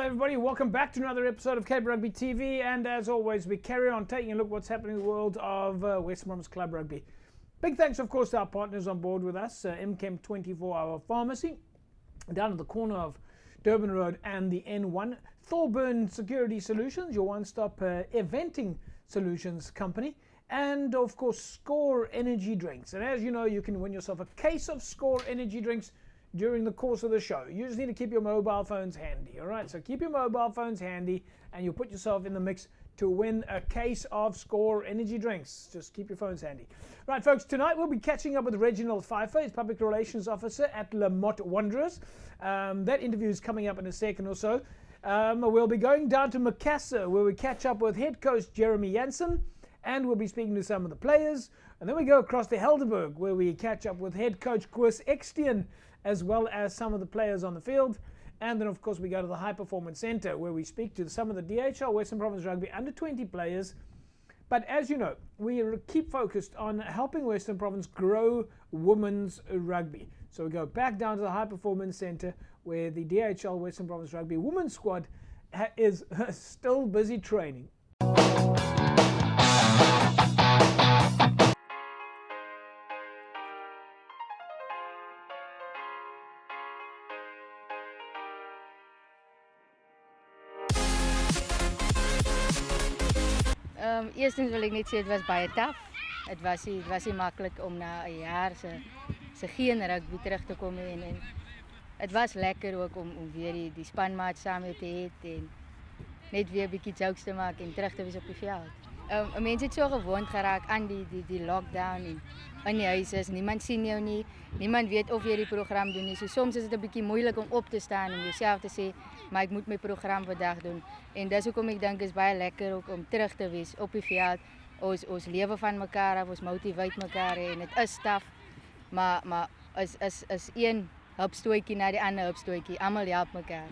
Hello everybody, welcome back to another episode of Cape Rugby TV, and as always we carry on taking a look at what's happening in the world of Western Province Club Rugby. Big thanks of course to our partners on board with us, MChem 24-hour pharmacy down at the corner of Durban Road and the N1, Thorburn Security Solutions, your one-stop eventing solutions company, and of course Score Energy Drinks. And as you know, you can win yourself a case of Score Energy Drinks during the course of the show. You just need to keep your mobile phones handy, all right? So keep your mobile phones handy and you'll put yourself in the mix to win a case of Score Energy Drinks. Just keep your phones handy. Right, folks, tonight we'll be catching up with Reginald Pfeiffer, his Public Relations Officer at Lamott Wanderers. That interview is coming up in a second or so. We'll be going down to Macassar where we catch up with head coach Jeremy Jansen, and we'll be speaking to some of the players. And then we go across to Helderberg where we catch up with head coach Koos Ekstein, as well as some of the players on the field. And then of course we go to the High Performance Centre where we speak to some of the DHL Western Province Rugby under 20 players. But as you know, we keep focused on helping Western Province grow women's rugby. So we go back down to the High Performance Centre where the DHL Western Province Rugby women's squad is still busy training. Eerstens wil ek net sê dit was baie taaf. Dit was nie maklik om na 'n jaar se geen rugby terug te kom en dit was lekker ook om weer die spanmaat saam te hê en net weer 'n bietjie jokes te maak en terug te wees op die veld. Mense het so gewoond geraak aan die lockdown en in die huis is, niemand sien jou nie, niemand weet of jy die program doen nie. So soms is dit 'n bietjie moeilik om op te staan en jouself te sê, maar ek moet my program vandag doen. En dis hoekom ek dink is baie lekker ook om terug te wees op die veld. Ons lewe van mekaar af, ons motiveer mekaar en dit is taaf, maar is een hupstootjie na die ander hupstootjie. Almal help mekaar.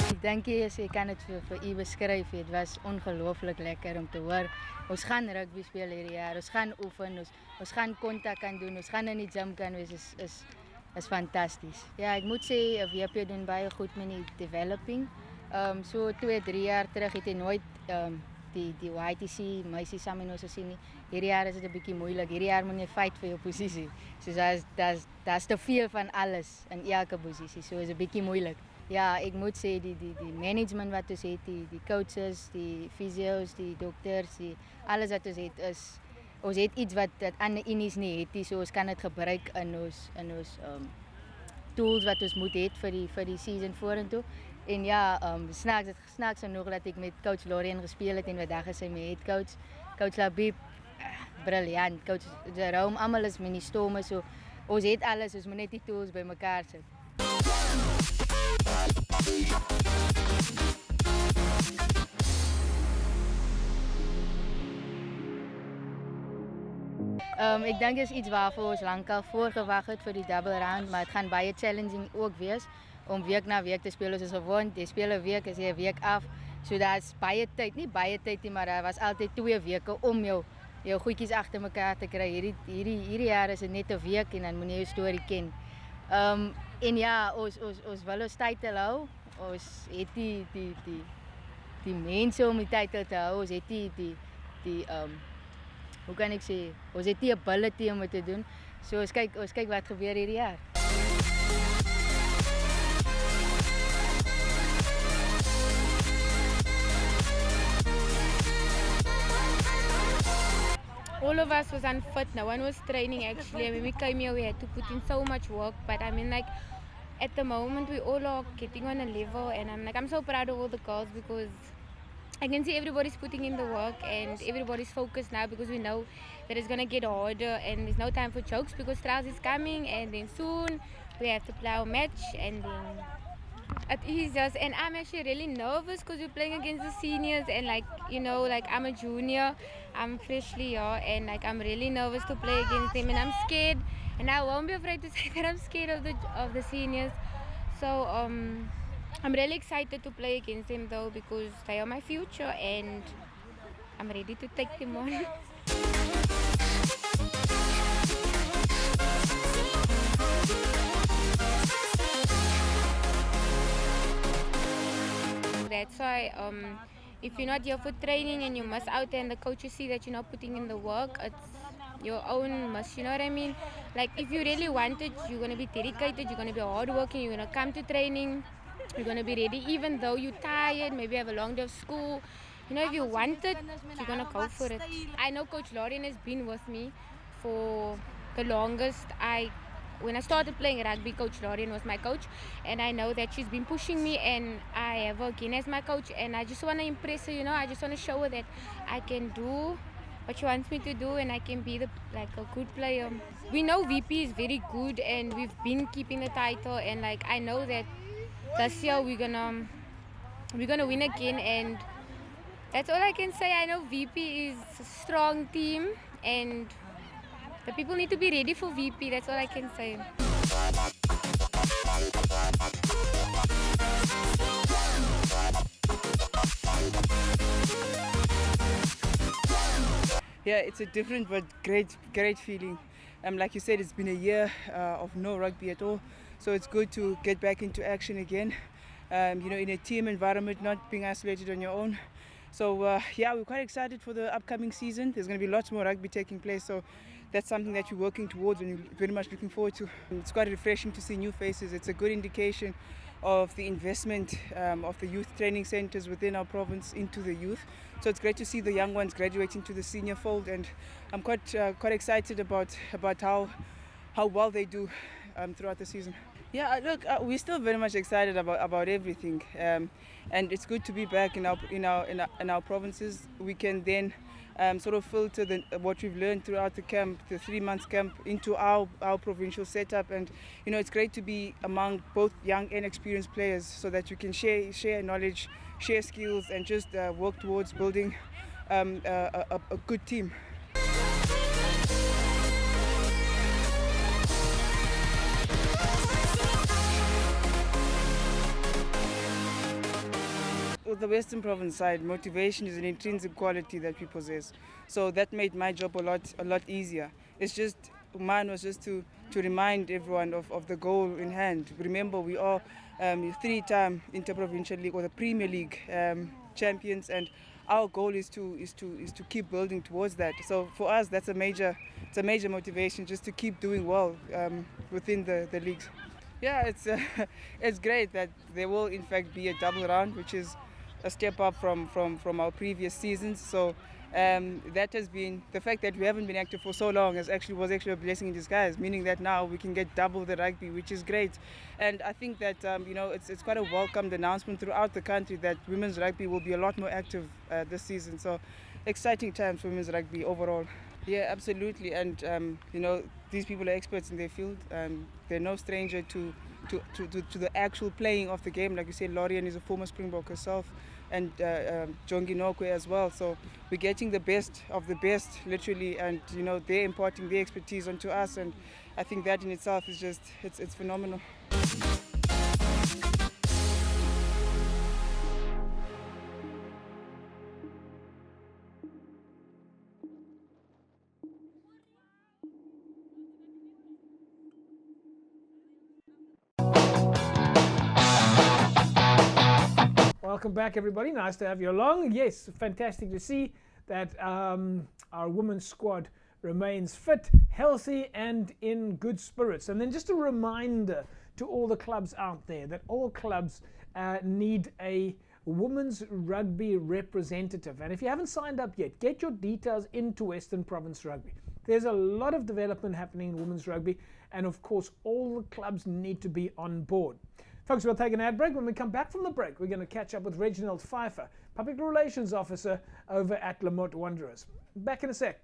Ik denk ik kan het voor u beschrijven. Het was ongelooflijk lekker om te horen. Ons gaan rugby spelen hierdie jaar, ons gaan oefenen, ons gaan contact kan doen, ons gaan in die gym kan wees, is fantastisch. Ja, ik moet zeggen, WP doen baie goed met die developing. So 2-3 jaar terug het hy nooit die HPC meisies saam met ons gesien nie. Hierdie jaar is dit 'n bietjie moeilik. Hierdie jaar moet jy fight vir jou posisie. So daar's te veel van alles in elke posisie. So is 'n bietjie moeilik. Ja, ek moet sê die management wat ons het, die coaches, die physio's, die dokters, alles wat ons het is ons het iets wat ander unies nie het nie, so ons kan dit gebruik in ons tools wat ons moet hê vir die season vorentoe. En ja, snaaks genoeg dat ek met coach Lorien gespeel het en vandag is hy my head coach. Coach Labib, briljant. Coach Jerome, almal is met die stomme, so ons het alles, ons moet net die tools by mekaar sit. Ik denk dat is iets waarvoor ons lang al voorgewag het vir die double round, maar het gaan baie challenging ook wees om week na week te speel. Ons is gewoond, jy speel 'n week, is jy 'n week af. So daar's baie tyd, nie baie tyd nie, maar daar was altyd 2 weke om jou goedjies agter mekaar te kry. Hierdie jaar is dit net 'n week en dan moet jy jou storie ken. En ja, ons wil ons titel hou. Ons het die mense om die titel te hou. Ons het die hoe kan ek sê, ons het die ability om dit te doen. So ons kyk wat gebeur hierdie jaar. All of us was unfit. No one was training actually. When we came here, we had to put in so much work. But I mean, like, at the moment, we all are getting on a level. And I'm so proud of all the girls because I can see everybody's putting in the work and everybody's focused now because we know that it's going to get harder and there's no time for jokes because trials is coming and then soon we have to play our match and then it is just, and I'm actually really nervous because we're playing against the seniors and like, you know, like I'm a junior, I'm freshly here and like I'm really nervous to play against them and I'm scared and I won't be afraid to say that I'm scared of the seniors. So I'm really excited to play against them though because they are my future and I'm ready to take them on. That's why if you're not here for training and you miss out and the coaches see that you're not putting in the work, it's your own miss, you know what I mean? Like if you really want it, you're going to be dedicated, you're going to be hardworking, you're going to come to training, you're going to be ready even though you're tired, maybe have a long day of school. You know, if you want it, you're going to go for it. I know Coach Lauren has been with me for the longest. When I started playing rugby, Coach Lauren was my coach, and I know that she's been pushing me, and I have her again as my coach, and I just want to impress her, you know, I just want to show her that I can do what she wants me to do, and I can be like a good player. We know VP is very good, and we've been keeping the title, and like I know that this year we're gonna win again, and that's all I can say. I know VP is a strong team, and the people need to be ready for VP, that's all I can say. Yeah, it's a different but great feeling. Like you said, it's been a year of no rugby at all, so it's good to get back into action again. You know, in a team environment, not being isolated on your own. So yeah, we're quite excited for the upcoming season. There's going to be lots more rugby taking place, so that's something that you're working towards and you're very much looking forward to. It's quite refreshing to see new faces. It's a good indication of the investment of the youth training centres within our province into the youth. So it's great to see the young ones graduating to the senior fold, and I'm quite excited about how well they do throughout the season. Yeah, look, we're still very much excited about everything, and it's good to be back in our provinces. We can then sort of filter what we've learned throughout the camp, the 3 months camp, into our provincial setup. And you know, it's great to be among both young and experienced players, so that you can share knowledge, share skills, and just work towards building a good team. With the Western Province side, motivation is an intrinsic quality that we possess. So that made my job a lot easier. It's just, mine was just to remind everyone of the goal in hand. Remember, we are 3-time Interprovincial League or the Premier League champions, and our goal is to keep building towards that. So for us, it's a major motivation just to keep doing well within the leagues. Yeah, it's great that there will in fact be a double round, which is a step up from our previous seasons. So that has been, the fact that we haven't been active for so long was actually a blessing in disguise, meaning that now we can get double the rugby, which is great. And I think that you know, it's quite a welcomed announcement throughout the country that women's rugby will be a lot more active this season. So exciting times for women's rugby overall. Yeah, absolutely. And you know, these people are experts in their field. They're no stranger to the actual playing of the game. Like you said, Lorian is a former Springbok herself, and Jongi Nokwe as well. So we're getting the best of the best, literally, and you know, they're imparting their expertise onto us, and I think that in itself is just, it's phenomenal. Welcome back, everybody. Nice to have you along. Yes, fantastic to see that our women's squad remains fit, healthy, and in good spirits. And then just a reminder to all the clubs out there that all clubs need a women's rugby representative. And if you haven't signed up yet, get your details into Western Province Rugby. There's a lot of development happening in women's rugby, and of course all the clubs need to be on board. Folks, we'll take an ad break. When we come back from the break, we're going to catch up with Reginald Pfeiffer, Public Relations Officer over at Lamont Wanderers. Back in a sec.